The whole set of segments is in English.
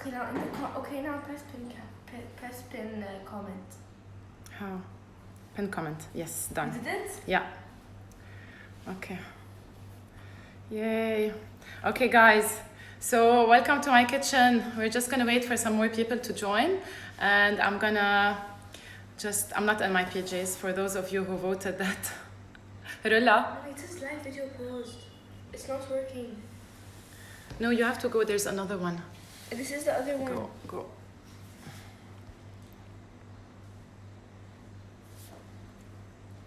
Okay, now now press pin comment. How? Pin comment. Yes, done. You did it? Yeah. Okay. Yay. Okay, guys. So welcome to my kitchen. We're just gonna wait for some more people to join, and I'm not in my PJs for those of you who voted that. Rilla. No, it says live video paused. It's not working. No, you have to go. There's another one. This is the other one. Go.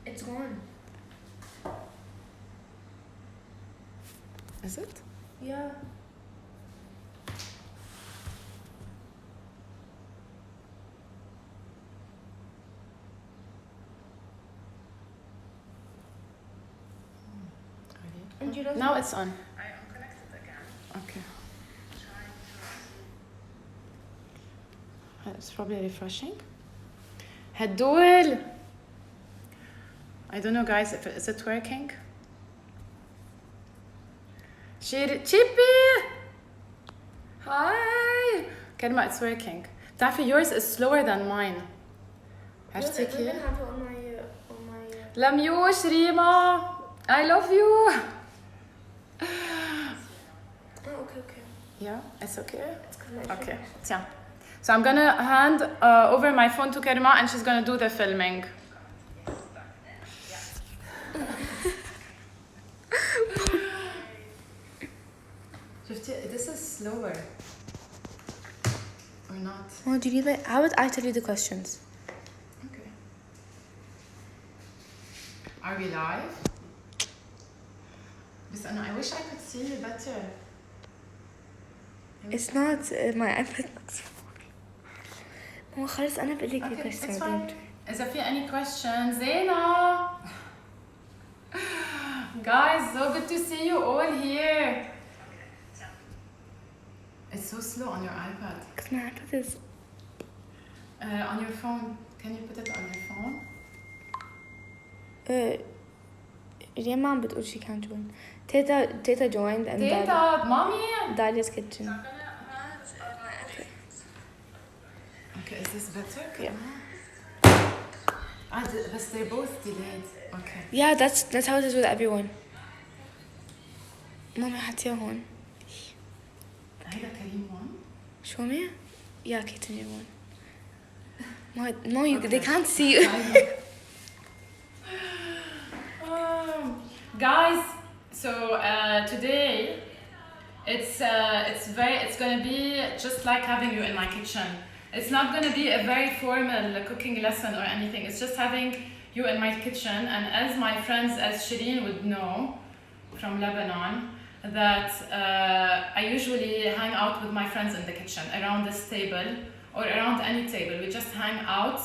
It's gone. Is it? Yeah. And you don't Now it's on. I am connected again. Okay. Trying to It's probably refreshing. Hedul. I don't know, guys, is it working? Chippy! Hi! Karima, it's working. Taffy, yours is slower than mine. Yes, I don't have it on my Lamyush, Rima! I love you! Oh, okay. Yeah, it's okay? It's 'cause my Okay, phone- tiens. So I'm gonna hand over my phone to Karima and she's gonna do the filming. This is slower. Or not? Oh, do you need how would I tell you the questions? Okay. Are we live? But I wish I could see you better. It's not my iPad looks ماما خلاص أنا بقول لك Okay, question. that's fine. إذا في any questions, زينة. Guys, so good to see you all here. It's so slow on your iPad. Because my iPad is On your phone. Can you put it on your phone? ريم ما عم بتقول she can't join. Teta joined and Teta, mommy. Dalia's kitchen. Okay, is this better? Yeah. But they're both delayed. Okay. Yeah, that's how it is with everyone. ماما حطيها هون. هذا كريم one. Show me. Yeah, kitchen one. No, they can't see you. Guys, so today it's gonna be just like having you in my kitchen. It's not gonna be a very formal cooking lesson or anything. It's just having you in my kitchen, and as my friends, as Shireen would know from Lebanon, that I usually hang out with my friends in the kitchen around this table or around any table. We just hang out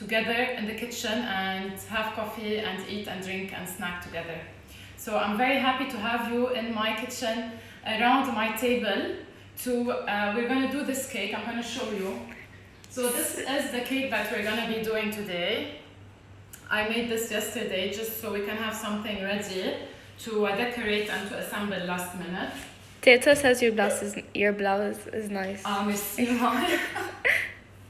together in the kitchen and have coffee and eat and drink and snack together. So I'm very happy to have you in my kitchen around my table. We're gonna do this cake. I'm gonna show you. So this is the cake that we're gonna be doing today. I made this yesterday just so we can have something ready to decorate and to assemble last minute. Teta says your blouse is nice. Merci.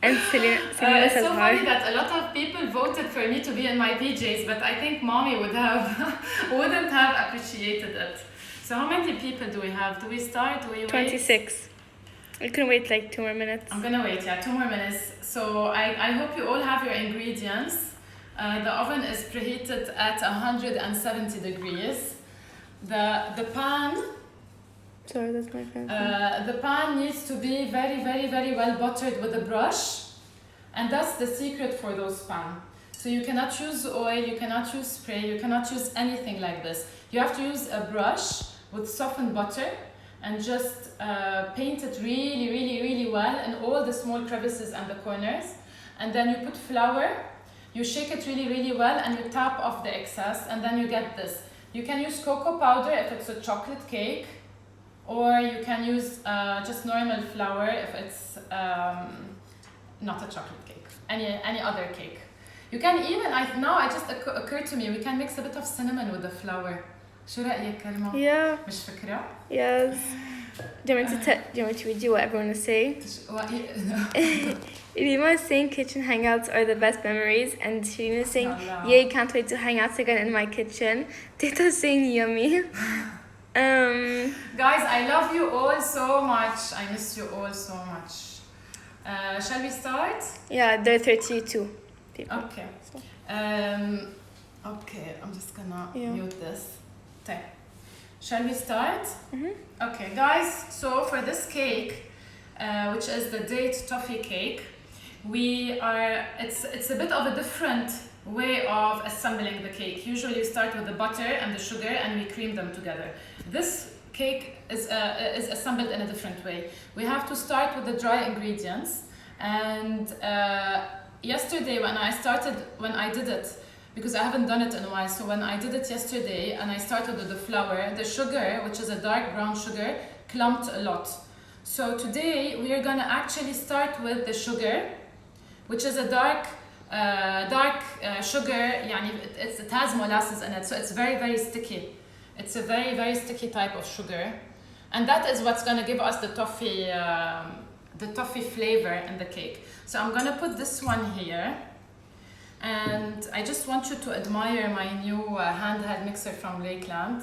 And Selena It's says so hi. funny that a lot of people voted for me to be in my PJs, but I think mommy wouldn't have appreciated it. So how many people do we have? Do we start? Do we wait? 26. We can wait like 2 more minutes. I'm gonna wait, 2 more minutes. So I hope you all have your ingredients. The oven is preheated at 170 degrees. The pan Sorry, that's my friend. The pan needs to be very, very, very well buttered with a brush, and that's the secret for those pan. So you cannot use oil, you cannot use spray, you cannot use anything like this. You have to use a brush with softened butter and just paint it really, really, really well in all the small crevices and the corners. And then you put flour, you shake it really, really well, and you tap off the excess, and then you get this. You can use cocoa powder if it's a chocolate cake, or you can use just normal flour if it's not a chocolate cake, any other cake. You can even, now it just occurred to me, we can mix a bit of cinnamon with the flour. شو رأيك كريمة؟ Yeah. مش فكرة؟ Yes. Do you want me to read you what everyone is saying? What? Rima is saying kitchen hangouts are the best memories, and Shireen is saying, Allah. yay, can't wait to hang out again in my kitchen. Tita's saying yummy. Guys, I love you all so much. I miss you all so much. Shall we start? Yeah, there are 32 people. Okay. So. Okay, I'm just gonna Yeah. mute this. Okay. Shall we start? Mhm. Okay, guys, so for this cake, which is the date toffee cake, it's a bit of a different way of assembling the cake. Usually you start with the butter and the sugar and we cream them together. This cake is assembled in a different way. We have to start with the dry ingredients, and yesterday when I did it, because I haven't done it in a while, so when I did it yesterday and I started with the flour, the sugar, which is a dark brown sugar, clumped a lot. So today we are gonna actually start with the sugar, which is a dark sugar, يعني it has molasses in it, so it's very, very sticky. It's a very, very sticky type of sugar. And that is what's gonna give us the toffee flavor in the cake. So I'm gonna put this one here. And I just want you to admire my new handheld mixer from Lakeland,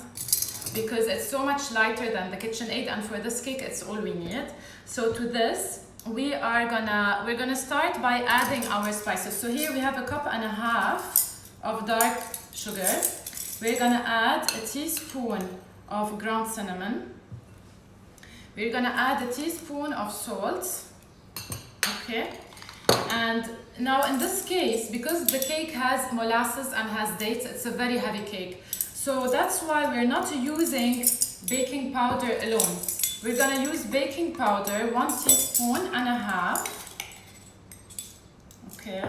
because it's so much lighter than the KitchenAid, and for this cake it's all we need. So to this we're gonna start by adding our spices. So here we have a cup and a half of dark sugar. We're gonna add a teaspoon of ground cinnamon. We're gonna add a teaspoon of salt. Okay. And now in this case, because the cake has molasses and has dates, it's a very heavy cake. So that's why we're not using baking powder alone. We're gonna use baking powder, 1 teaspoon and a half. Okay,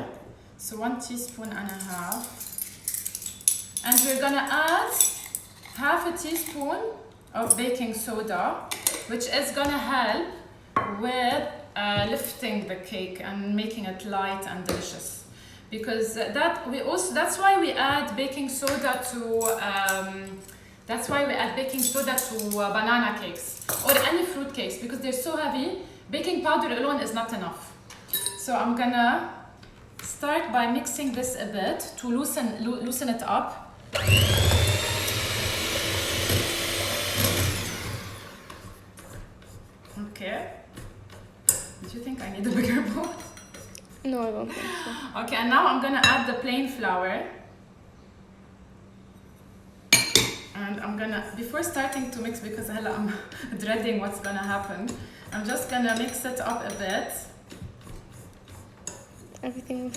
so 1 teaspoon and a half. And we're gonna add half a teaspoon of baking soda, which is gonna help with lifting the cake and making it light and delicious, because that's why we add baking soda to banana cakes or any fruit cakes, because they're so heavy. Baking powder alone is not enough. So I'm gonna start by mixing this a bit to loosen it up. Okay. Do you think I need a bigger bowl? No, I don't think so. Okay, and now I'm gonna add the plain flour. And I'm gonna, before starting to mix, because I'm dreading what's gonna happen, I'm just gonna mix it up a bit. Everything.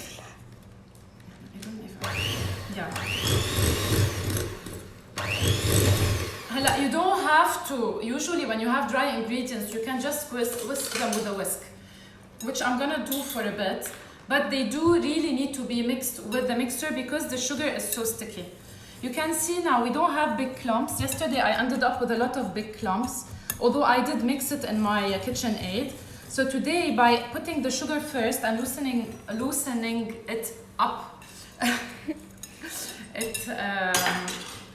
I don't know if yeah. You don't have to, usually when you have dry ingredients, you can just whisk them with a whisk, which I'm gonna do for a bit, but they do really need to be mixed with the mixer because the sugar is so sticky. You can see now we don't have big clumps. Yesterday I ended up with a lot of big clumps, although I did mix it in my KitchenAid. So today, by putting the sugar first and loosening it up,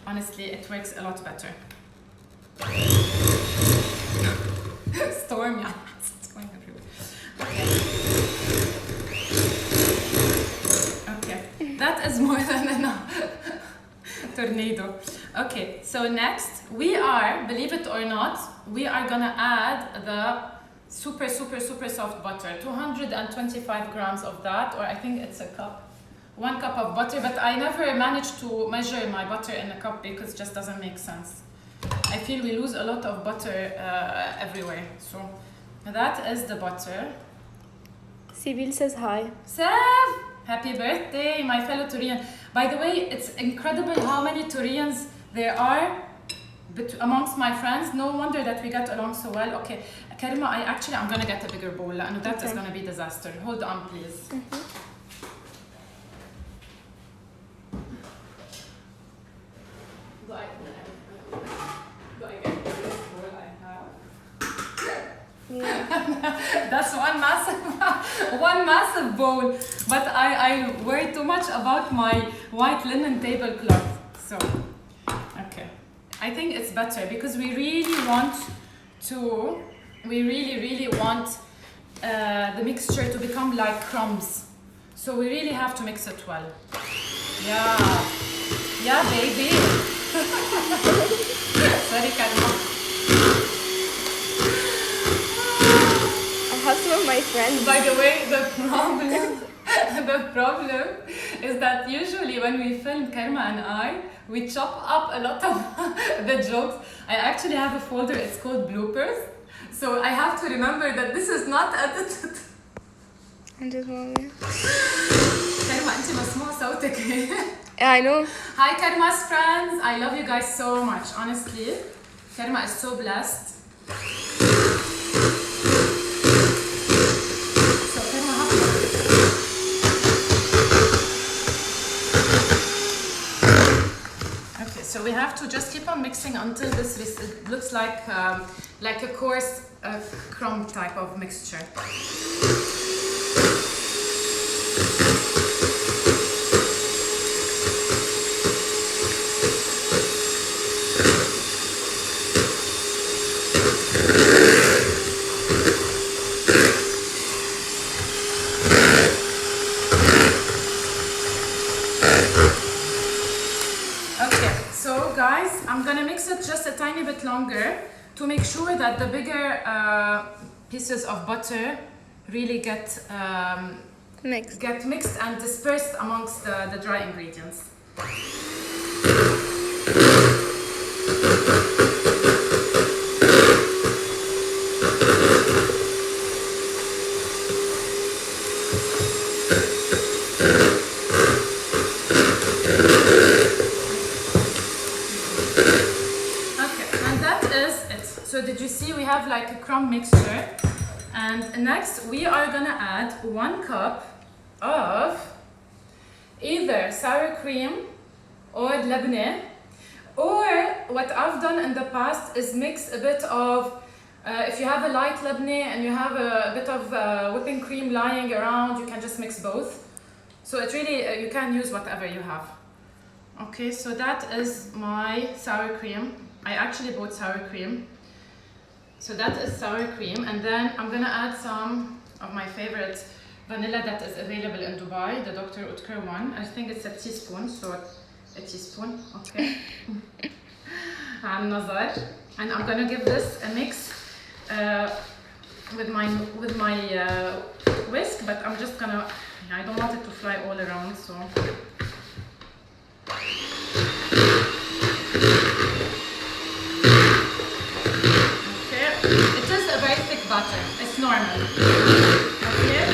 honestly, it works a lot better. Storm, yeah. It's going everywhere. Okay. Okay. That is more than enough. Tornado. Okay, so next we are, believe it or not, we are gonna add the super soft butter. 225 grams of that, or I think it's a cup. 1 cup of butter, but I never managed to measure my butter in a cup because it just doesn't make sense. I feel we lose a lot of butter everywhere. So that is the butter. Sibyl says hi. Sev! Happy birthday, my fellow Turian. By the way, it's incredible how many Turians there are amongst my friends. No wonder that we get along so well. Okay, Karima, I'm gonna get a bigger bowl. And that is gonna be disaster. Hold on, please. Do I get this bowl I have? Yeah. That's one massive bowl, but I worry too much about my white linen tablecloth. So, okay, I think it's better because we really want Two, we really want the mixture to become like crumbs. So we really have to mix it well. Yeah, baby. Sorry, Karma. I have some of my friends. By the way, the problem is that usually when we film, Karma and I, we chop up a lot of the jokes. I actually have a folder, it's called bloopers. So I have to remember that this is not edited. I'm just moving. Karma, أنت مسموع صوتك. Yeah, I know. Hi Karma's friends, I love you guys so much, honestly. Karma is so blessed. So Karma, okay, so we have to just keep on mixing until this it looks like a coarse crumb type of mixture. I'm gonna mix it just a tiny bit longer to make sure that the bigger pieces of butter really get mixed and dispersed amongst the dry ingredients. So did you see we have like a crumb mixture, and next we are gonna add 1 cup of either sour cream or labneh, or what I've done in the past is mix a bit of, if you have a light labneh and you have a bit of whipping cream lying around, you can just mix both. So it really, you can use whatever you have. Okay, so that is my sour cream. I actually bought sour cream. So that is sour cream, and then I'm gonna add some of my favorite vanilla that is available in Dubai, the Dr. Utker one. I think it's a teaspoon, so a teaspoon, okay. And I'm gonna give this a mix with my whisk, but I'm just gonna, I don't want it to fly all around, so. Butter. It's normal. Okay?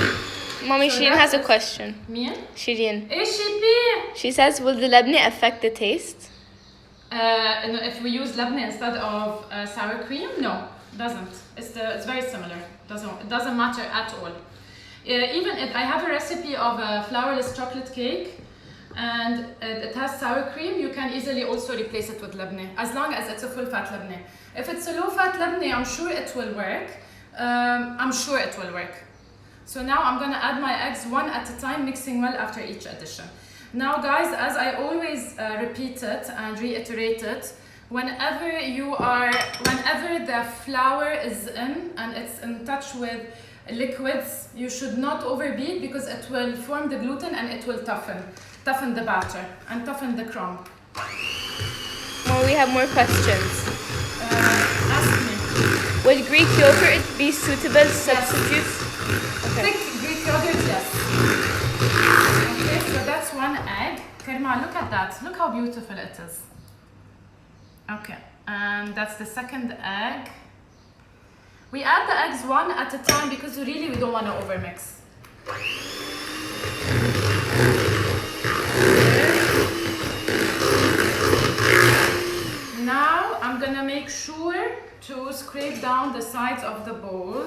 Mommy, So Shireen has a question. Me? Shireen. Iship. She says, will the labneh affect the taste? If we use labneh instead of sour cream, no, doesn't. It's very similar. It doesn't matter at all. Even if I have a recipe of a flourless chocolate cake and it has sour cream, you can easily also replace it with labneh, as long as it's a full fat labneh. If it's a low fat labneh, I'm sure it will work. So now I'm gonna add my eggs one at a time, mixing well after each addition. Now guys, as I always repeat it and reiterate it, whenever the flour is in and it's in touch with liquids, you should not overbeat, because it will form the gluten and it will toughen the batter and toughen the crumb. Well, we have more questions. Ask me. Will Greek yogurt be suitable substitute? Okay. Thick Greek yogurt, yes. Okay, so that's 1 egg. Karima, look at that. Look how beautiful it is. Okay, and that's the 2nd egg. We add the eggs one at a time because we don't want to overmix. Now I'm gonna make sure to scrape down the sides of the bowl.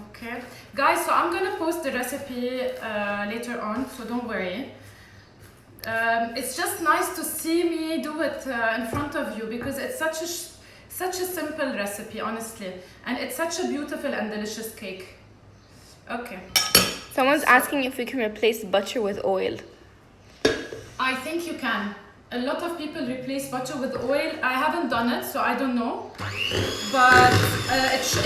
Okay, guys, so I'm gonna post the recipe later on, so don't worry. It's just nice to see me do it in front of you, because it's such a simple recipe, honestly, and it's such a beautiful and delicious cake. Okay. Someone's asking if we can replace butter with oil. I think you can. a lot of people replace butter with oil. I haven't done it, so I don't know. But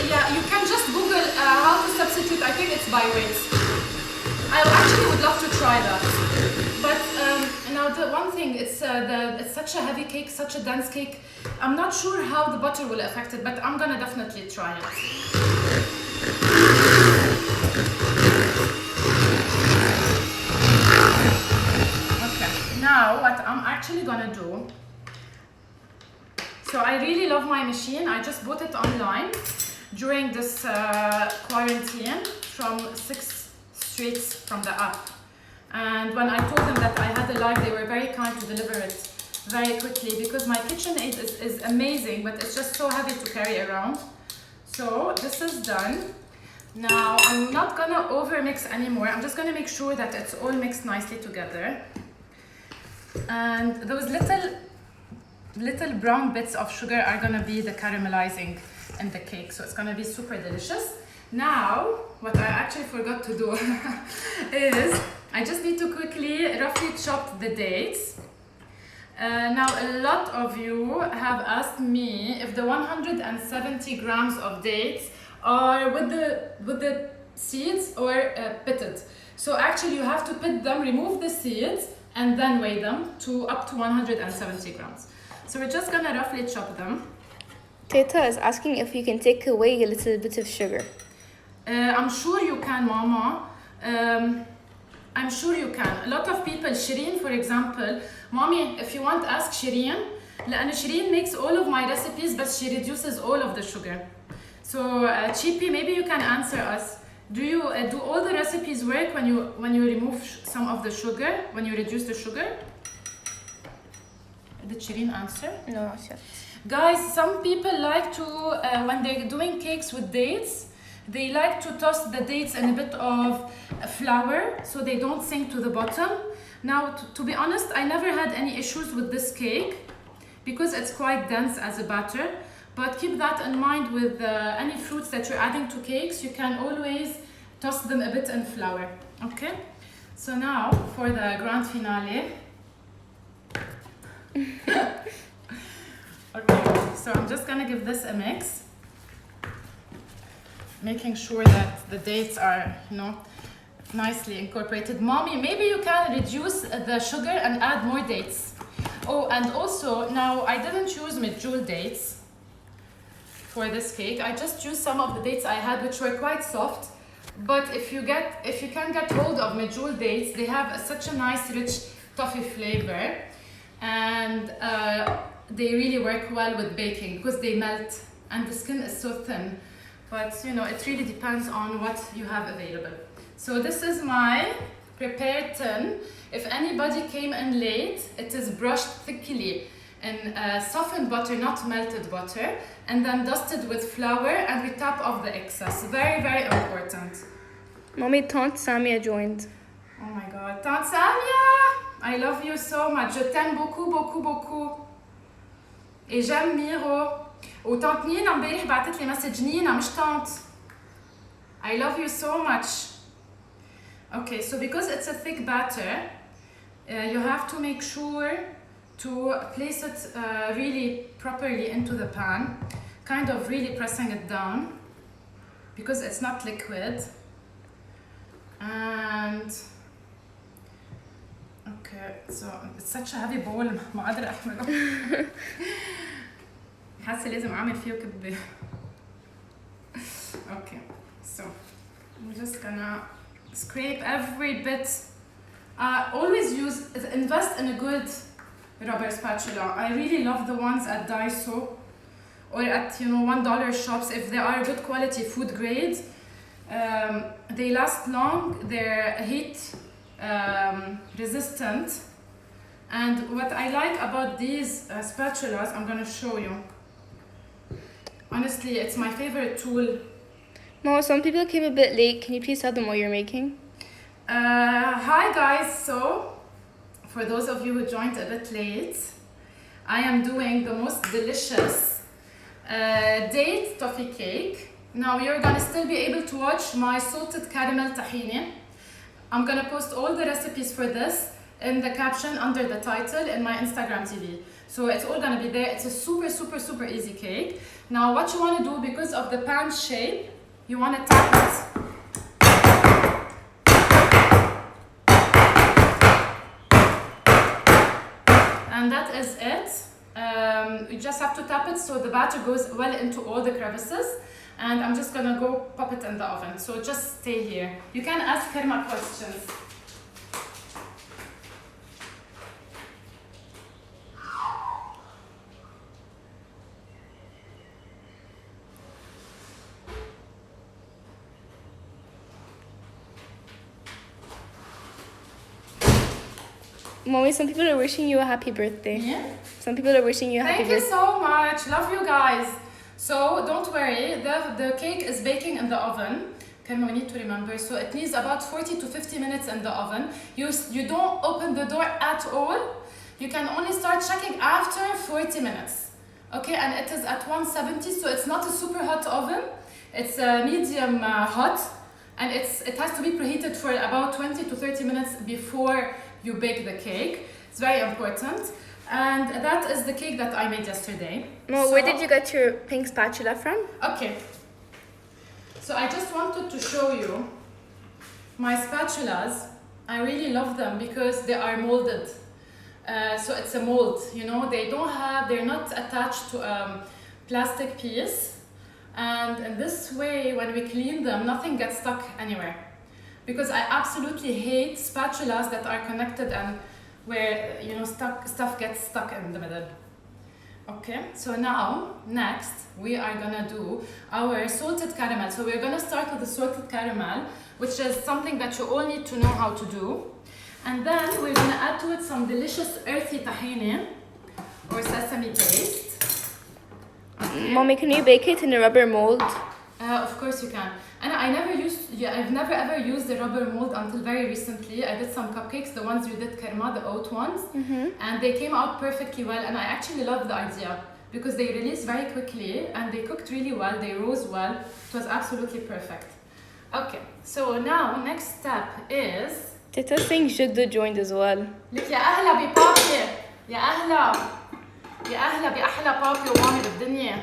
yeah, you can just Google how to substitute. I think it's by weight. I actually would love to try that. But now the one thing, it's such a heavy cake, such a dense cake. I'm not sure how the butter will affect it, but I'm gonna definitely try it. Okay, now what I'm actually gonna do. So I really love my machine. I just bought it online during this quarantine from 6 streets from the app. And when I told them that I had a live, they were very kind to deliver it very quickly because my KitchenAid is amazing, but it's just so heavy to carry around. So this is done. Now I'm not gonna over mix anymore. I'm just gonna make sure that it's all mixed nicely together. And those little brown bits of sugar are gonna be the caramelizing in the cake. So it's gonna be super delicious. Now, what I actually forgot to do is I just need to quickly roughly chop the dates. Now, a lot of you have asked me if the 170 grams of dates are with the seeds or pitted. So actually, you have to pit them, remove the seeds, and then weigh them to up to 170 grams. So we're just gonna roughly chop them. Teta is asking if you can take away a little bit of sugar. I'm sure you can, Mama. I'm sure you can. A lot of people, Shireen for example, Mommy, if you want, ask Shireen. لأن Shireen makes all of my recipes, but she reduces all of the sugar. So Chippy, maybe you can answer us. Do you do all the recipes work when you remove some of the sugar, when you reduce the sugar? Did Shireen answer? No, not yet. Guys, some people like to, when they're doing cakes with dates, they like to toss the dates in a bit of flour so they don't sink to the bottom. Now, to be honest, I never had any issues with this cake because it's quite dense as a batter. But keep that in mind with any fruits that you're adding to cakes, you can always toss them a bit in flour, okay? So now, for the grand finale. Okay, so I'm just gonna give this a mix. Making sure that the dates are, nicely incorporated. Mommy, maybe you can reduce the sugar and add more dates. Oh, and also, now I didn't use Medjool dates for this cake. I just used some of the dates I had, which were quite soft. But if you can get hold of Medjool dates, they have such a nice, rich toffee flavor. And they really work well with baking because they melt and the skin is so thin. But it really depends on what you have available. So this is my prepared tin. If anybody came in late, it is brushed thickly in softened butter, not melted butter, and then dusted with flour, and we tap off the excess. Very, very important. Mommy, Tante Samia joined. Oh my God, Tante Samia! I love you so much. Je t'aime beaucoup, beaucoup, beaucoup. Et j'aime Miro. وطنط نينا امبارح بعتت لي مسج نينا مش طنط. I love you so much. Okay, so because it's a thick batter, you have to make sure to place it really properly into the pan, kind of really pressing it down because it's not liquid. And okay, so it's such a heavy bowl ما قادرة أحمله. حاسة لازم أعمل فيه كبة. Okay, so I'm just gonna scrape every bit. Always invest in a good rubber spatula. I really love the ones at Daiso or at $1 shops if they are good quality food grade. They last long. They're heat resistant. And what I like about these spatulas, I'm gonna show you. Honestly, it's my favorite tool. Mama, some people came a bit late. Can you please tell them what you're making? Hi guys, so for those of you who joined a bit late, I am doing the most delicious date toffee cake. Now you're gonna still be able to watch my salted caramel tahini. I'm gonna post all the recipes for this in the caption under the title in my Instagram TV. So it's all gonna be there. It's a super, super, super easy cake. Now what you wanna do, because of the pan shape, you wanna tap it. And that is it. You just have to tap it so the batter goes well into all the crevices. And I'm just gonna go pop it in the oven. So just stay here. You can ask Karima questions. Mommy, some people are wishing you a happy birthday. Yeah. Some people are wishing you a happy Thank you birthday. so much. Love you guys. So don't worry, the cake is baking in the oven. Karima, we need to remember. So it needs about 40 to 50 minutes in the oven. You don't open the door at all. You can only start checking after 40 minutes. Okay, and it is at 170, so it's not a super hot oven. It's medium hot, and it has to be preheated for about 20 to 30 minutes before you bake the cake. It's very important. And that is the cake that I made yesterday. Mom, where did you get your pink spatula from? Okay. So I just wanted to show you my spatulas. I really love them because they are molded. So it's a mold, you know, they're not attached to a plastic piece. And in this way, when we clean them, nothing gets stuck anywhere. Because I absolutely hate spatulas that are connected and where, you know, stuff gets stuck in the middle. Okay, so now, next, we are gonna do our salted caramel. So we're gonna start with the salted caramel, which is something that you all need to know how to do. And then we're gonna add to it some delicious earthy tahini or sesame paste. Okay. Mommy, can you bake it in a rubber mold? Of course you can. And I've never ever used the rubber mold until very recently. I did some cupcakes, the ones you did, Karima, the oat ones. And they came out perfectly well, and I actually love the idea because they released very quickly and they cooked really well, they rose well. It was absolutely perfect. Okay, so now next step is Tita saying Jiddu joined as well. لك يا أهلا ببابي، يا أهلا يا أهلا بأحلى بابي ومامي بالدنيا.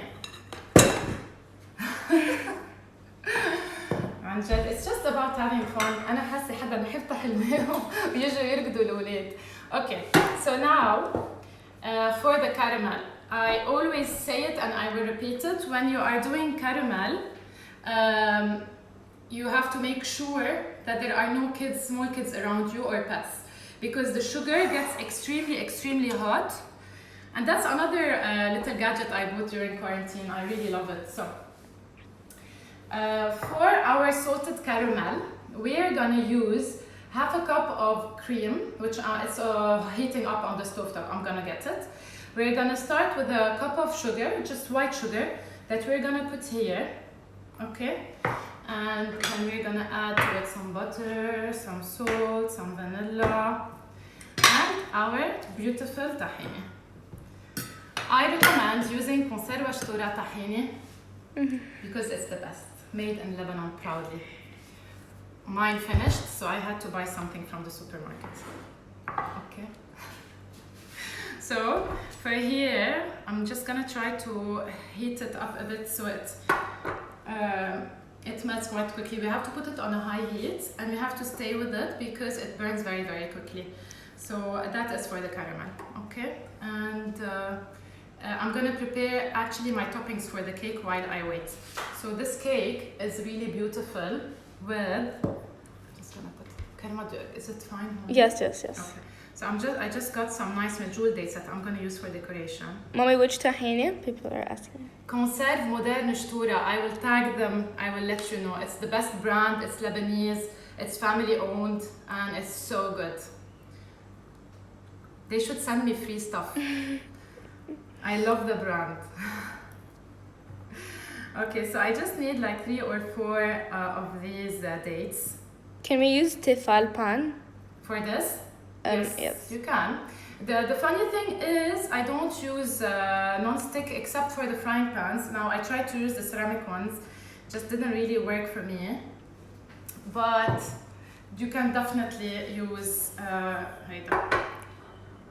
عن جد it's just about having fun. أنا حاسة حدا رح يفتح الماء ويجوا يرقدوا الأولاد. Okay, so now for the caramel, I always say it and I will repeat it. When you are doing caramel, you have to make sure that there are no kids, small kids around you or pets, because the sugar gets extremely hot. And that's another little gadget I bought during quarantine. I really love it. So for our salted caramel, we are gonna use half a cup of cream, which is heating up on the stovetop. I'm gonna get it. We're gonna start with a cup of sugar, just white sugar, that we're gonna put here. Okay. And then we're gonna add to it some butter, some salt, some vanilla, and our beautiful tahini. I recommend using conserva shtura tahini because it's the best, made in Lebanon proudly. Mine finished, so I had to buy something from the supermarket. Okay. So for here, I'm just gonna try to heat it up a bit so it melts quite quickly. We have to put it on a high heat and we have to stay with it because it burns very quickly. So that is for the caramel, okay? And I'm gonna prepare actually my toppings for the cake while I wait. So this cake is really beautiful with, just gonna put, Karima, is it fine? Yes. Okay. So I just got some nice Medjool dates that I'm gonna use for decoration. Mommy, which tahini? People are asking. Conserve Modern Shtura. I will tag them. I will let you know. It's the best brand. It's Lebanese. It's family owned, and it's so good. They should send me free stuff. I love the brand. Okay, so I just need like 3 or 4 of these dates. Can we use tifal pan? For this? Yes. You can. The funny thing is I don't use non-stick except for the frying pans. Now I tried to use the ceramic ones, just didn't really work for me. But you can definitely use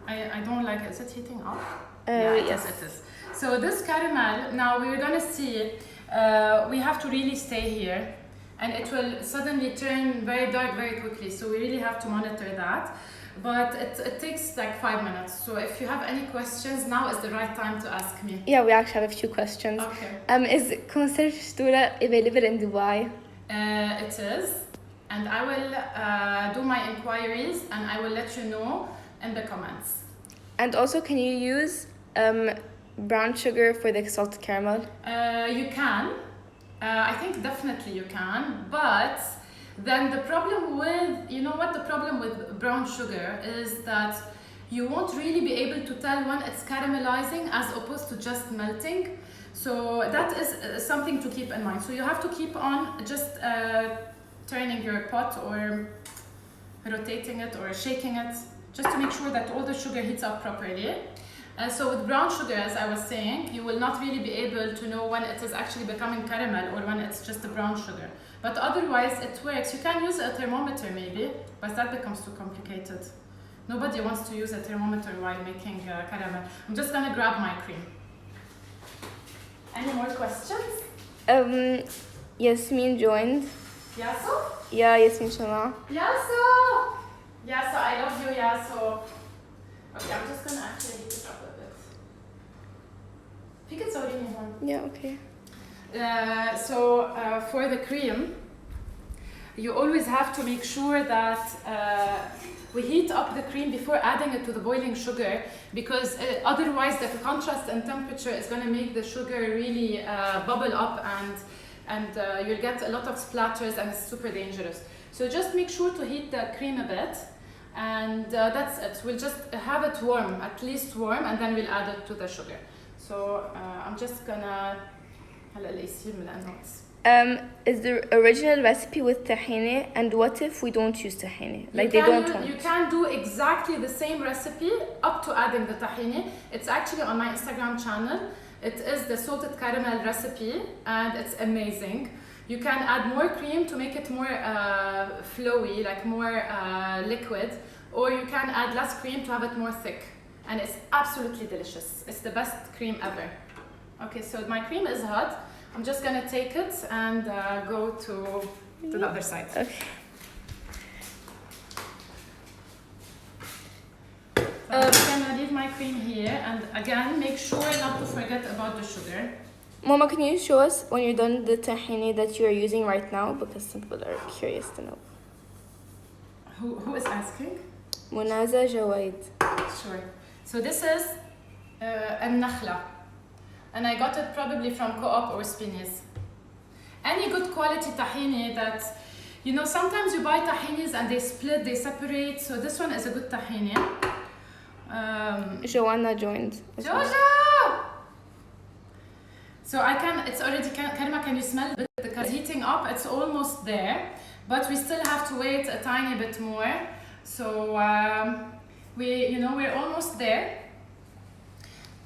I don't like it. Is it heating up? Yes. It is. So this caramel, now we're gonna see, we have to really stay here and it will suddenly turn very dark very quickly. So we really have to monitor that. But it takes like 5 minutes. So if you have any questions, now is the right time to ask me. Yeah, we actually have a few questions. Okay. Is conserve stura available in Dubai? It is. And I will do my inquiries and I will let you know in the comments. And also, can you use brown sugar for the salted caramel? You can. I think definitely you can. But then the problem with, you know what the problem with brown sugar is that you won't really be able to tell when it's caramelizing as opposed to just melting. So that is something to keep in mind. So you have to keep on just turning your pot or rotating it or shaking it just to make sure that all the sugar heats up properly. So with brown sugar, as I was saying, you will not really be able to know when it is actually becoming caramel or when it's just a brown sugar. But otherwise it works. You can use a thermometer maybe, but that becomes too complicated. Nobody wants to use a thermometer while making caramel. I'm just gonna grab my cream. Any more questions? Yasmin joined. Yaso? Yeah, Yasmin Shama. Yaso! Yaso, I love you, Yaso. Okay, I'm just gonna actually heat it up a bit. فيك تصوريني هون. Yeah, okay. So for the cream, you always have to make sure that we heat up the cream before adding it to the boiling sugar, because otherwise the contrast in temperature is going to make the sugar really bubble up and you'll get a lot of splatters and it's super dangerous. So just make sure to heat the cream a bit, and that's it. We'll just have it warm, at least warm, and then we'll add it to the sugar. So I'm just gonna is the original recipe with tahini, and what if we don't use tahini? Like they don't want. You can do exactly the same recipe up to adding the tahini. It's actually on my Instagram channel. It is the salted caramel recipe and it's amazing. You can add more cream to make it more flowy, like more liquid, or you can add less cream to have it more thick. And it's absolutely delicious. It's the best cream ever. Okay, so my cream is hot. I'm just gonna take it and go to the other side. Okay. So I'm gonna leave my cream here, and again, make sure not to forget about the sugar. Mama, can you show us when you're done the tahini that you are using right now? Because some people are curious to know. Who is asking? Munaza Jawaid. Sure. So this is النخلة, and I got it probably from Co-op or Spinneys. Any good quality tahini that, you know, sometimes you buy tahinis and they split, they separate. So this one is a good tahini. Joanna joined. Jojo! So I can, it's already, Karima, can you smell it? Because heating up, it's almost there, but we still have to wait a tiny bit more. So we're almost there.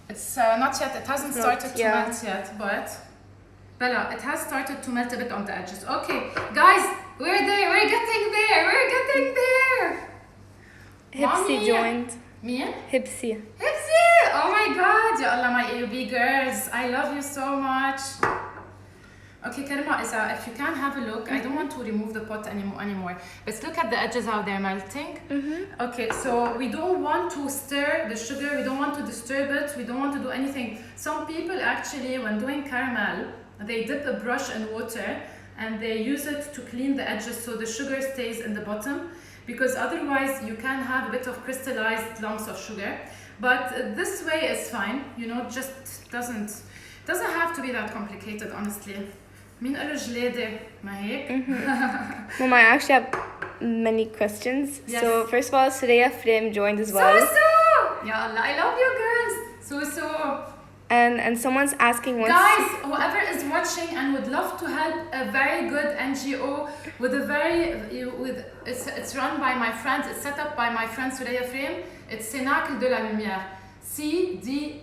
It's not yet, it hasn't started to melt yet, but Bella, it has started to melt a bit on the edges. Okay, guys, we're there, we're getting there. Hipsy joined. Me? Hipsy. Oh my god, ya Allah, my AUB girls, I love you so much. Okay, Karima, if you can have a look, I don't want to remove the pot anymore. Let's look at the edges, how they're melting. Okay, so we don't want to stir the sugar, we don't want to disturb it, we don't want to do anything. Some people actually, when doing caramel, they dip a brush in water and they use it to clean the edges so the sugar stays in the bottom, because otherwise you can have a bit of crystallized lumps of sugar. But this way is fine, you know, just doesn't have to be that complicated, honestly. مين قال جلادة ما هيك؟ Mama, I actually have many questions. Yes. So first of all, Suraya Frame joined as well. So! Ya Allah, I love you girls! So. And someone's asking what's... Guys, whoever is watching and would love to help a very good NGO it's run by my friends, it's set up by my friend Suraya Frame. It's Cénacle de la Lumière, CDLL,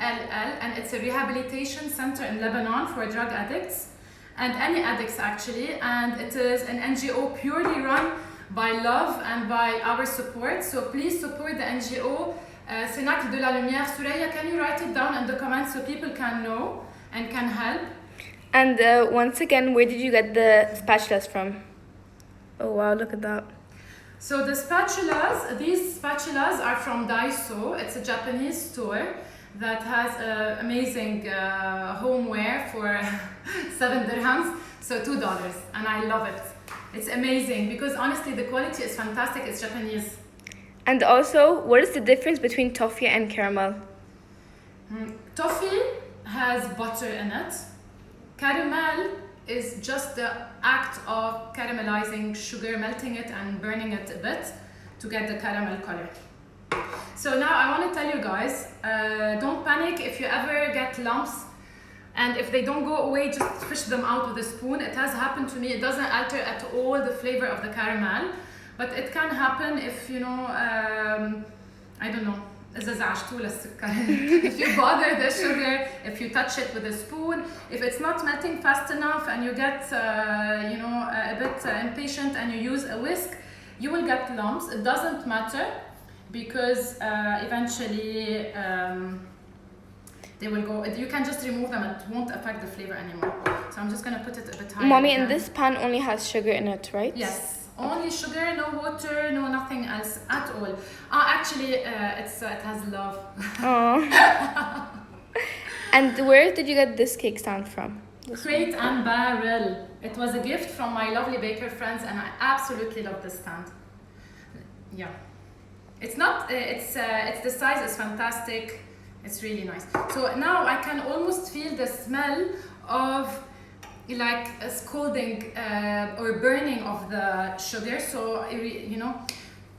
and it's a rehabilitation center in Lebanon for drug addicts and any addicts actually, and it is an NGO purely run by love and by our support. So please support the NGO Cénacle de la Lumière. Suraya, can you write it down in the comments so people can know and can help? And once again, where did you get the spatulas from? Oh wow, look at that. So the spatulas, these spatulas are from Daiso. It's a Japanese store that has amazing homeware for 7 dirhams, so $2, and I love it. It's amazing because honestly the quality is fantastic. It's Japanese. And also, what is the difference between toffee and caramel? Toffee has butter in it. Caramel is just the act of caramelizing sugar, melting it and burning it a bit to get the caramel color. So now I want to tell you guys, don't panic if you ever get lumps, and if they don't go away, just fish them out with a spoon. It has happened to me. It doesn't alter at all the flavor of the caramel, but it can happen if, you know, I don't know, if you bother the sugar, if you touch it with a spoon, if it's not melting fast enough and you get, you know, a bit impatient and you use a whisk, you will get lumps. It doesn't matter because eventually they will go. You can just remove them. It won't affect the flavor anymore. So I'm just gonna put it a bit higher. Mommy, again. and this pan only has sugar in it, right? Yes. Only sugar, no water, no nothing else at all. Actually, it has love. Oh. And where did you get this cake stand from? Crate and Barrel. It was a gift from my lovely baker friends, and I absolutely love this stand. Yeah, it's not. It's the size is fantastic. It's really nice. So now I can almost feel the smell of like a scalding or burning of the sugar. So you know,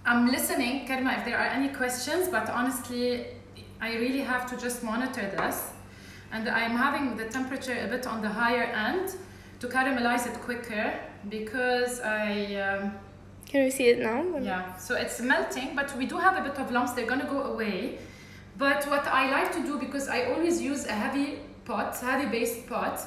I'm listening, Karma, if there are any questions, but honestly I really have to just monitor this, and I'm having the temperature a bit on the higher end to caramelize it quicker because I Can we see it now? yeah, so it's melting, but we do have a bit of lumps. They're gonna go away. But what I like to do, because I always use a heavy based pot,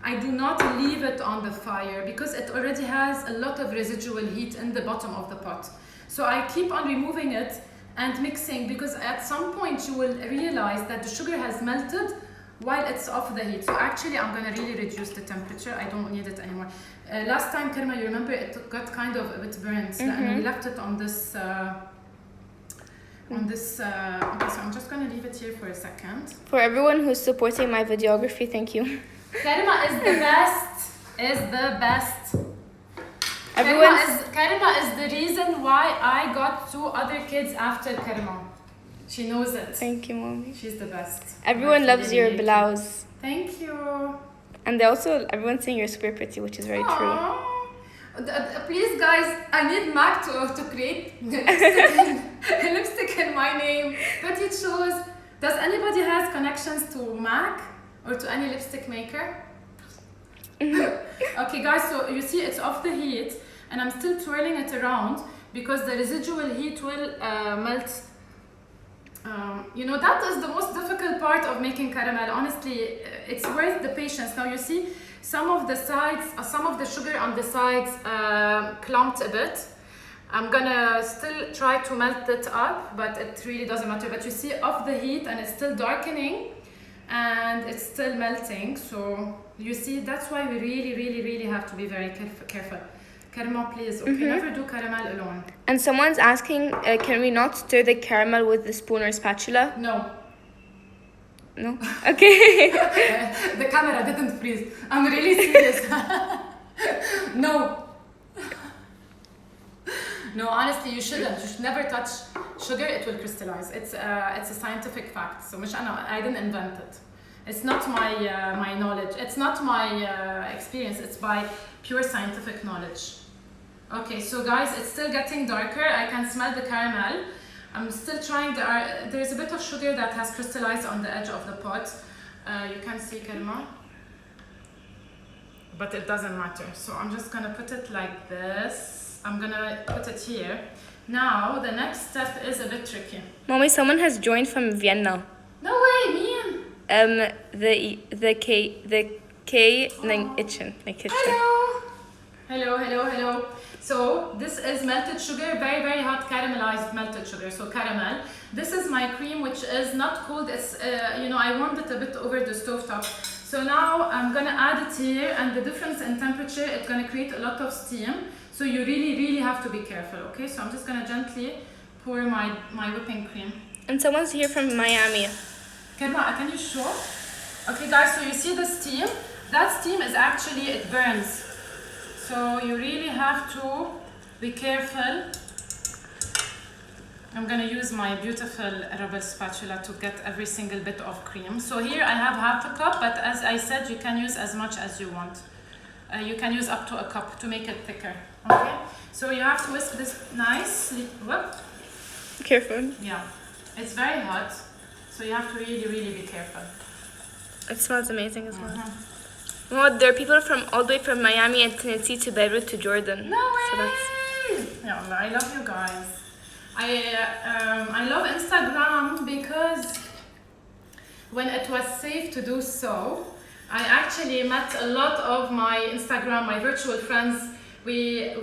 I do not leave it on the fire because it already has a lot of residual heat in the bottom of the pot. So I keep on removing it and mixing, because at some point you will realize that the sugar has melted while it's off the heat. So actually I'm gonna really reduce the temperature. I don't need it anymore. Last time, Karma, you remember it got kind of a bit burnt, and we left it on this okay, so I'm just gonna leave it here for a second. For everyone who's supporting my videography, thank you. Karima is the best. Is the best. Everyone's... Karima is the reason why I got 2 other kids after Karima. She knows it. Thank you, Mommy. She's the best. Everyone loves your blouse. Thank you. And they also, everyone's saying you're super pretty, which is very true. Please, guys, I need Mac to create lipstick in my name. But it shows. Does anybody has connections to Mac or to any lipstick maker? Okay, guys, so you see it's off the heat, and I'm still twirling it around because the residual heat will melt. You know, that is the most difficult part of making caramel. Honestly, it's worth the patience. Now you see some of the sides, some of the sugar on the sides clumped a bit. I'm gonna still try to melt it up, but it really doesn't matter. But you see off the heat, and it's still darkening and it's still melting. So you see, that's why we really have to be very careful. Karma, please, okay, never do caramel alone. And someone's asking, can we not stir the caramel with the spoon or spatula? No. No? Okay. The camera didn't freeze. I'm really serious. No. No, honestly, you shouldn't. You should never touch sugar. It will crystallize. It's a scientific fact. So I didn't invent it. It's not my knowledge. It's not my experience. It's by pure scientific knowledge. Okay, so guys, it's still getting darker. I can smell the caramel. I'm still trying. There's a bit of sugar that has crystallized on the edge of the pot. You can see, Karima. But it doesn't matter. So I'm just gonna put it like this. I'm gonna put it here. Now, the next step is a bit tricky. Mommy, someone has joined from Vienna. No way, Mian. The K, kitchen. Hello. Hello, hello, hello. So this is melted sugar, very, very hot caramelized melted sugar, so caramel. This is my cream, which is not cold. It's, I warmed it a bit over the stove top. So now I'm gonna add it here, and the difference in temperature, it's gonna create a lot of steam. So you really, really have to be careful, okay? So I'm just gonna gently pour my whipping cream. And someone's here from Miami. Karma, can you show? Okay guys, so you see the steam? That steam is actually, it burns. So you really have to be careful. I'm gonna use my beautiful rubber spatula to get every single bit of cream. So here I have half a cup, but as I said, you can use as much as you want. You can use up to a cup to make it thicker, okay? So you have to whisk this nicely. Whoop. Careful. Yeah, it's very hot, so you have to really, really be careful. It smells amazing as well. Well, there are people from all the way from Miami and Tennessee to Beirut to Jordan. No way! So that's... Yeah, Allah, I love you guys. I love Instagram because when it was safe to do so, I actually met a lot of my Instagram, my virtual friends. We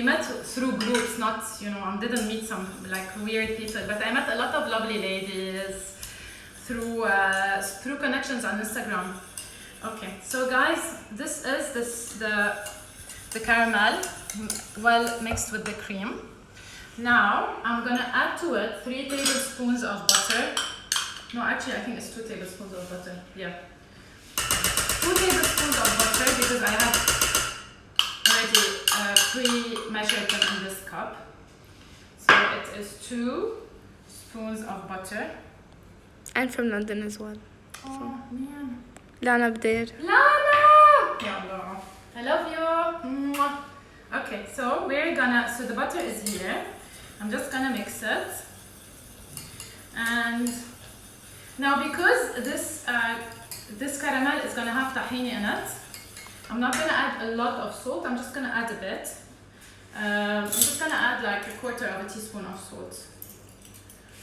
met through groups, not, I didn't meet some like weird people, but I met a lot of lovely ladies through connections on Instagram. Okay, so guys, this is the caramel well mixed with the cream. Now I'm gonna add to it 3 tablespoons of butter. No, actually I think it's 2 tablespoons of butter. Yeah, 2 tablespoons of butter because I have already pre-measured them in this cup. So it is 2 spoons of butter. And from London as well. Oh man. Lana Bdair. Lana! Ya Allah. I love you. Mwah. Okay, so the butter is here. I'm just gonna mix it. And now because this caramel is gonna have tahini in it, I'm not gonna add a lot of salt, I'm just gonna add a bit. I'm just gonna add like 1/4 of a teaspoon of salt.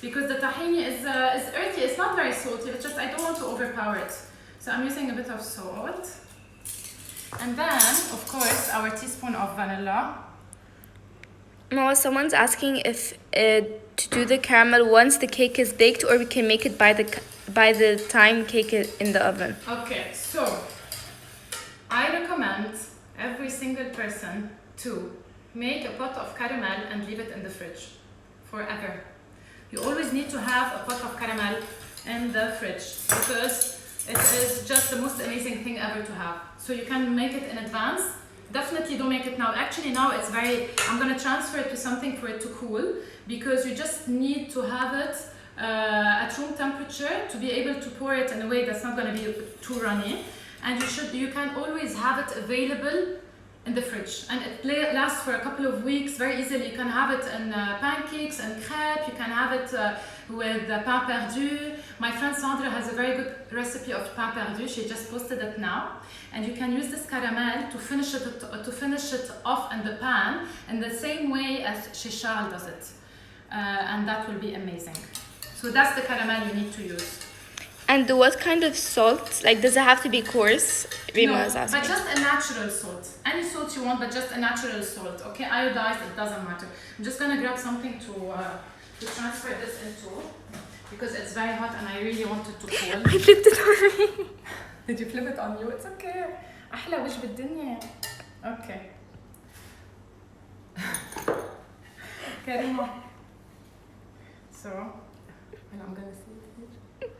Because the tahini is earthy, it's not very salty, it's just I don't want to overpower it. So I'm using a bit of salt. And then, of course, our teaspoon of vanilla. No, someone's asking if to do the caramel once the cake is baked, or we can make it by the time cake is in the oven. Okay, so I recommend every single person to make a pot of caramel and leave it in the fridge forever. You always need to have a pot of caramel in the fridge because it is just the most amazing thing ever to have. So you can make it in advance. Definitely don't make it now. Actually now it's I'm gonna transfer it to something for it to cool because you just need to have it at room temperature to be able to pour it in a way that's not gonna be too runny. And you can always have it available in the fridge, and it lasts for a couple of weeks very easily. You can have it in pancakes and crêpes, you can have it with pain perdu. My friend Sandra has a very good recipe of pain perdu, she just posted it now. And you can use this caramel to finish it off in the pan in the same way as Shishal does it. And that will be amazing. So that's the caramel you need to use. And what kind of salt? Like, does it have to be coarse? Rima is asking. But just a natural salt. Any salt you want, but just a natural salt. Okay, iodized, it doesn't matter. I'm just gonna grab something to transfer this into because it's very hot and I really want it to cool. I flipped it on me. Did you flip it on you? It's okay. أحلى وش بالدنيا. Okay. Karima. So, and I'm gonna see it here.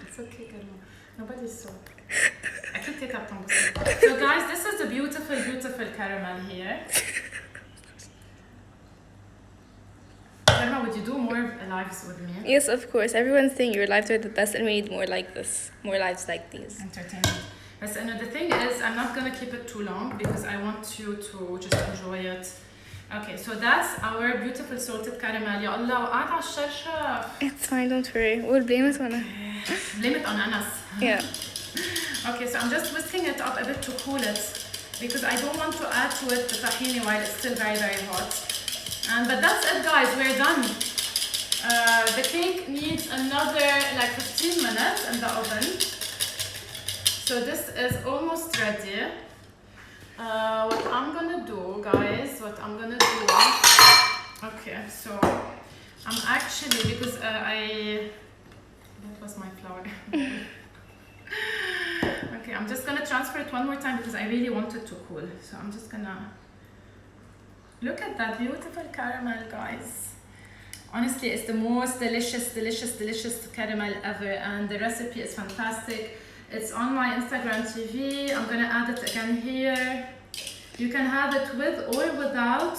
It's okay, Karima. Nobody's so. I can take up ton. So guys, this is the beautiful, beautiful caramel here. Karima, would you do more lives with me? Yes, of course. Everyone's saying your lives are the best, and we need more like this, more lives like these. Entertainment. Yes, and the thing is, I'm not gonna keep it too long because I want you to just enjoy it. Okay, so that's our beautiful salted caramel. Ya Allah, وقعت على الشرشف. It's fine, don't worry. We'll blame it on her. Blame it on Anas. Yeah. Okay, so I'm just whisking it up a bit to cool it because I don't want to add to it the tahini while it's still very, very hot. But that's it, guys. We're done. The cake needs another like 15 minutes in the oven. So this is almost ready. What I'm gonna do, guys, okay, so I'm actually, because that was my flour. Okay, I'm just gonna transfer it one more time because I really want it to cool. So I'm just gonna, look at that beautiful caramel, guys. Honestly, it's the most delicious caramel ever, and the recipe is fantastic. It's on my Instagram TV. I'm gonna add it again here. You can have it with or without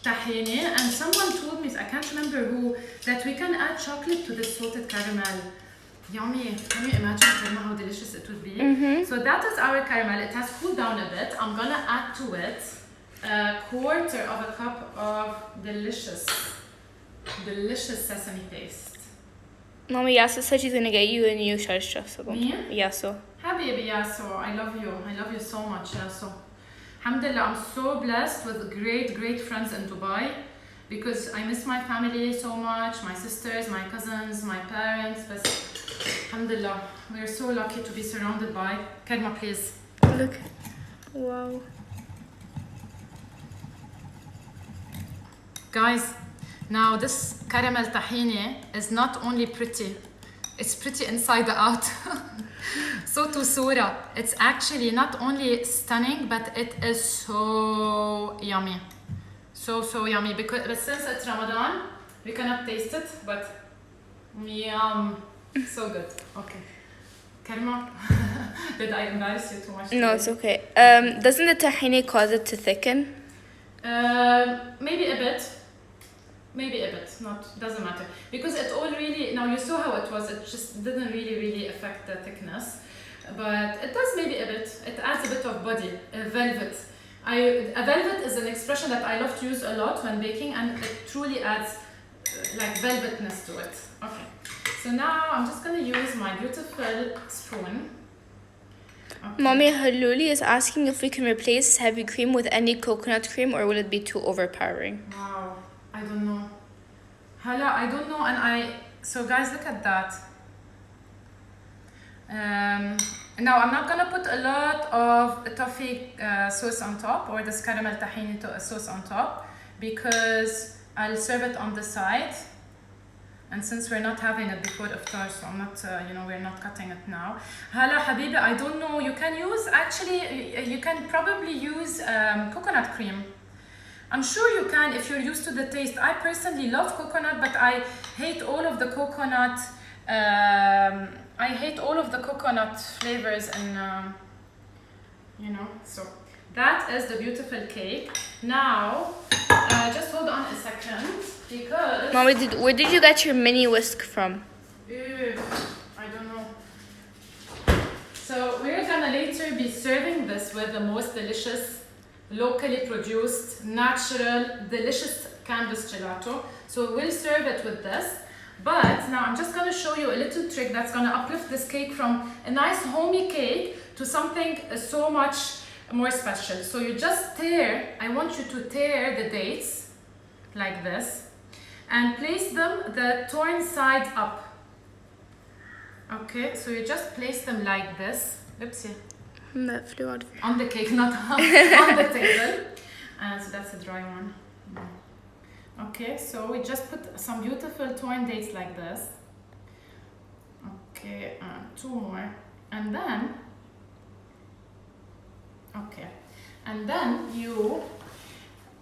tahini. And someone told me, I can't remember who, that we can add chocolate to the salted caramel. Yummy. Can you imagine how delicious it would be? So that is our caramel. It has cooled down a bit. I'm gonna add to it a quarter of a cup of delicious sesame paste. Mommy, Yasa said she's gonna get you a new shirt. Me? Yaso. Habibi Yaso, I love you so much, Yaso. Alhamdulillah, I'm so blessed with great friends in Dubai, because I miss my family so much, my sisters, my cousins, my parents, but alhamdulillah, we're so lucky to be surrounded by. Karma, please. Look. Wow. Guys, now this caramel tahini is not only pretty, it's pretty inside out. So to Surah, it's actually not only stunning, but it is so yummy. So yummy, but since it's Ramadan, we cannot taste it, but yum. So good. Okay. Karma, did I embarrass you too much today? No, it's okay. Doesn't the tahini cause it to thicken? Maybe a bit. Doesn't matter, because it all really, now you saw how it was, it just didn't really affect the thickness, but it does maybe a bit. It adds a bit of body. Velvet. A velvet is an expression that I love to use a lot when baking, and it truly adds like velvetness to it. Okay, so now I'm just gonna use my beautiful spoon. Okay. Mommy, Haluli is asking if we can replace heavy cream with any coconut cream, or will it be too overpowering? Wow, I don't know. Hala, I don't know, so guys, look at that. Now I'm not gonna put a lot of toffee sauce on top, or this caramel tahini sauce on top, because I'll serve it on the side. And since we're not having it before iftar, so I'm not, we're not cutting it now. Hala, habibi, I don't know. You can use, actually, you can probably use coconut cream. I'm sure you can if you're used to the taste. I personally love coconut, but I hate all of the coconut. Flavors, and So that is the beautiful cake. Now, just hold on a second, because. Mommy, where did you get your mini whisk from? I don't know. So we're gonna later be serving this with the most delicious, locally produced, natural, delicious canvas gelato. So we'll serve it with this. But now I'm just gonna show you a little trick that's gonna uplift this cake from a nice homey cake to something so much more special. So you just I want you to tear the dates like this and place them the torn side up. Okay, so you just place them like this. Oopsie. That flew out. On the cake, not on the table. And so that's a dry one. Okay, so we just put some beautiful torn dates like this. Okay, 2 more. And then, you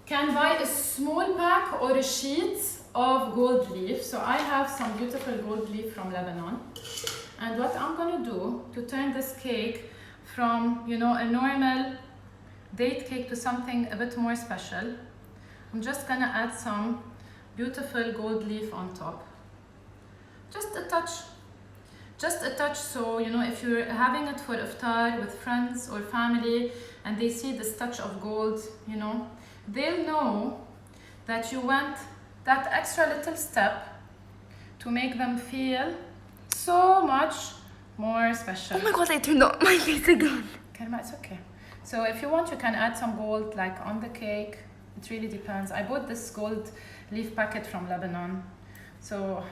can buy a small pack or a sheet of gold leaf. So I have some beautiful gold leaf from Lebanon. And what I'm gonna do to turn this cake from, a normal date cake to something a bit more special, I'm just gonna add some beautiful gold leaf on top. Just a touch, so, if you're having it for iftar with friends or family and they see this touch of gold, they'll know that you went that extra little step to make them feel so much more special. Oh my god, I turned on my face again. Karma, it's okay. So if you want, you can add some gold like on the cake. It really depends. I bought this gold leaf packet from Lebanon. So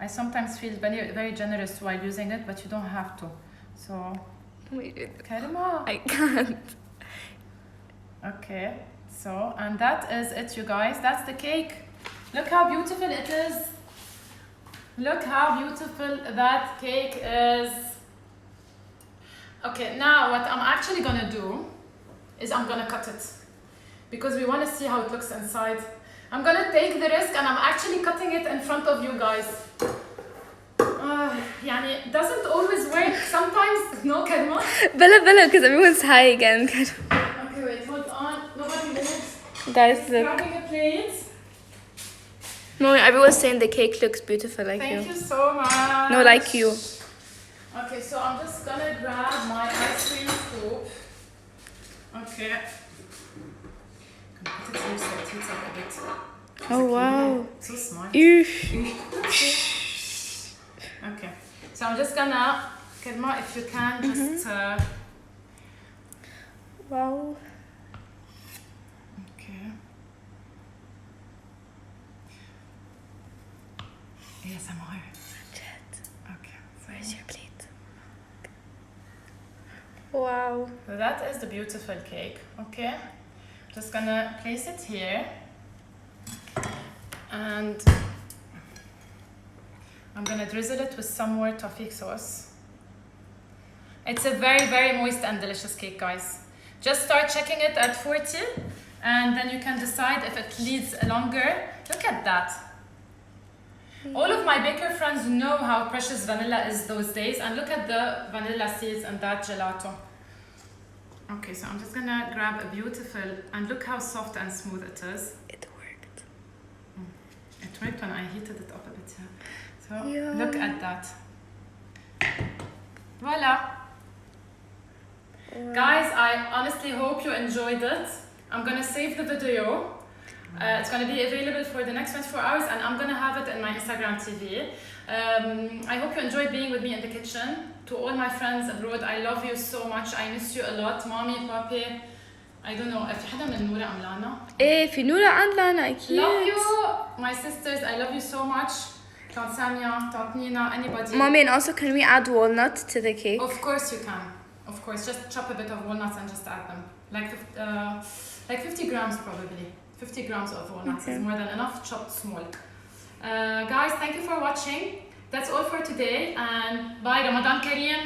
I sometimes feel very, very generous while using it, but you don't have to. So Wait, Karima. I can't. Okay, so, and that is it, you guys. That's the cake. Look how beautiful it is. Look how beautiful that cake is. Okay, now what I'm actually gonna do is I'm gonna cut it because we want to see how it looks inside. I'm gonna take the risk and I'm actually cutting it in front of you guys. يعني it doesn't always work. Sometimes, no, Karima. Bella, because everyone's high again. Okay, wait, hold on. Nobody moves. Guys, look. Grabbing a plate. No, everyone's saying the cake looks beautiful like Thank you. you so much. No, like you. Okay, so I'm just gonna grab my ice cream scoop. Okay. Put it here so it heats up a bit. Oh, wow. So smart. Eesh. Okay. So I'm just gonna, Karima, if you can just. Wow. Okay. ASMR. Okay. Where's your plate? Wow. So that is the beautiful cake. Okay. Just gonna place it here. And I'm gonna drizzle it with some more toffee sauce. It's a very, very moist and delicious cake, guys. Just start checking it at 40 and then you can decide if it needs longer. Look at that. All of my baker friends know how precious vanilla is those days, and look at the vanilla seeds and that gelato. Okay, so I'm just gonna grab a beautiful, and look how soft and smooth it is. It worked. It worked when I heated it up a bit. So Yeah. look at that. Voila. Guys, I honestly hope you enjoyed it. I'm gonna save the video. It's gonna be available for the next 24 hours and I'm gonna have it in my Instagram TV. I hope you enjoyed being with me in the kitchen. To all my friends abroad, I love you so much. I miss you a lot. Mommy, papi. I don't know. في حدا من نورة أم لانا؟ إيه في نورة عند لانا أكيد. Love you, my sisters. I love you so much. Tant Samia, Tant Nina, anybody. Mommy, and also can we add walnut to the cake? Of course you can. Of course, just chop a bit of walnuts and just add them. Like 50 grams probably. 50 grams of walnuts is more than enough, chopped small. Guys, thank you for watching. That's all for today and bye. Ramadan Kareem.